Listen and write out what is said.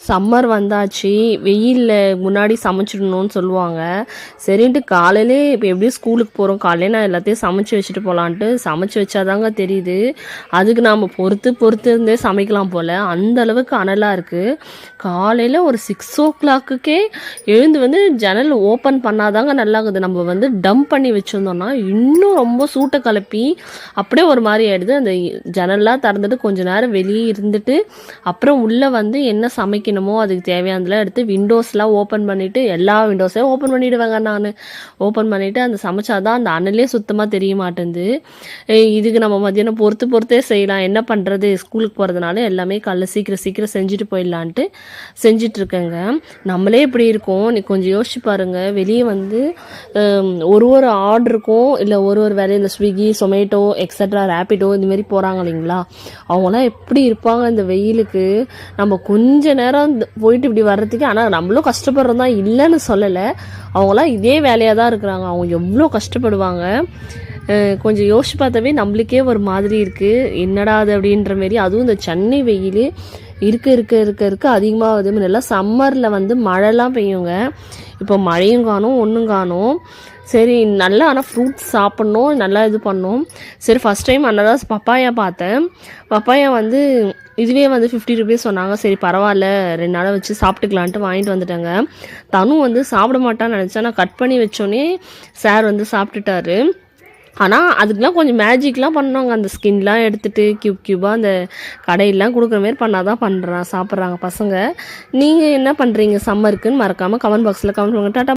Summer வந்தாச்சு, வெயில்ல முன்னாடி சமைச்சிடணும்னு சொல்லுவாங்க. சரின்ட்டு காலையிலே இப்போ எப்படியும் ஸ்கூலுக்கு போகிறோம், காலையிலே நான் எல்லாத்தையும் சமைச்சு வச்சுட்டு போகலான்ட்டு சமைச்சு வச்சாதாங்க தெரியுது, அதுக்கு நாம் பொறுத்து இருந்தே சமைக்கலாம் போல், அந்த அளவுக்கு அனலாக இருக்குது. காலையில் ஒரு 6 o'clock எழுந்து வந்து ஜன்னல் ஓப்பன் பண்ணாதாங்க நல்லாகுது. நம்ம வந்து டம்ப் பண்ணி வச்சுருந்தோம்னா இன்னும் ரொம்ப சூட்டை கிளப்பி அப்படியே ஒரு மாதிரி ஆகிடுது. அந்த ஜன்னல்லாம் திறந்துட்டு கொஞ்சம் நேரம் வெளியே இருந்துட்டு அப்புறம் உள்ளே வந்து என்ன சமைக்கணுமோ அதுக்கு தேவையானதெல்லாம் எடுத்து விண்டோஸ்லாம் ஓப்பன் பண்ணிவிட்டு, எல்லா விண்டோஸையும் ஓப்பன் பண்ணிவிடுவேங்க நான். ஓப்பன் பண்ணிவிட்டு அந்த சமைச்சாதான் அந்த அனலே சுத்தமாக தெரிய மாட்டேங்குது. இதுக்கு நம்ம மத்தியானம் பொறுத்தே செய்யலாம், என்ன பண்ணுறது, ஸ்கூலுக்கு போகிறதுனால எல்லாமே காலைல சீக்கிரம் செஞ்சுட்டு போயிடலான்ட்டு செஞ்சிட்ருக்கேங்க. நம்மளே இப்படி இருக்கோம், நீ கொஞ்சம் யோசிச்சு பாருங்கள். வெளியே வந்து ஒரு ஆர்டருக்கும் இல்லை ஒரு வேலையும் இந்த ஸ்விக்கி, சொமேட்டோ, எக்ஸட்ரா, ரேப்பிடோ இந்தமாரி போகிறாங்க இல்லைங்களா, அவங்களாம் எப்படி இருப்பாங்க இந்த வெயிலுக்கு. நம்ம கொஞ்ச நேரம் போயிட்டு இப்படி வர்றதுக்கு, ஆனால் நம்மளும் கஷ்டப்படுறோம் தான், இல்லைன்னு சொல்லலை. அவங்களாம் இதே வேலையாக தான் இருக்கிறாங்க, அவங்க எவ்வளோ கஷ்டப்படுவாங்க. கொஞ்சம் யோசிச்சு பார்த்தாவே நம்மளுக்கே ஒரு மாதிரி இருக்குது, என்னடா அது அப்படின்ற மாரி. அதுவும் இந்த சென்னை வெயில் இருக்க அதிகமாகுது. முன்னெல்லாம் சம்மரில் வந்து மழைலாம் பெய்யுங்க, இப்போ மழையும் காணும் ஒன்றும் காணும். சரி நல்லா, ஆனால் ஃப்ரூட்ஸ் சாப்பிட்ணும், நல்லா இது பண்ணோம். சரி ஃபஸ்ட் டைம் அன்னதான் பப்பாயா பார்த்தேன். பப்பாயா வந்து இதுவே வந்து 50 rupees சொன்னாங்க. சரி பரவாயில்ல, 2 நாளை வச்சு சாப்பிட்டுக்கலான்ட்டு வாங்கிட்டு வந்துட்டேங்க. தனு வந்து சாப்பிட மாட்டான்னு நினச்சேன், நான் கட் பண்ணி வச்சோன்னே சார் வந்து சாப்பிட்டுட்டாரு. ஆனால் அதுக்கெலாம் கொஞ்சம் மேஜிக்லாம் பண்ணுவாங்க, அந்த ஸ்கின்லாம் எடுத்துகிட்டு க்யூபாக அந்த கடையெல்லாம் கொடுக்குற மாரி பண்ணாதான் சாப்பிட்றாங்க பசங்க. நீங்கள் என்ன பண்ணுறீங்க சம்மருக்குன்னு மறக்காமல் கமெண்ட் பாக்ஸில் கமெண்ட் பண்ணுங்கள். டாட்டா.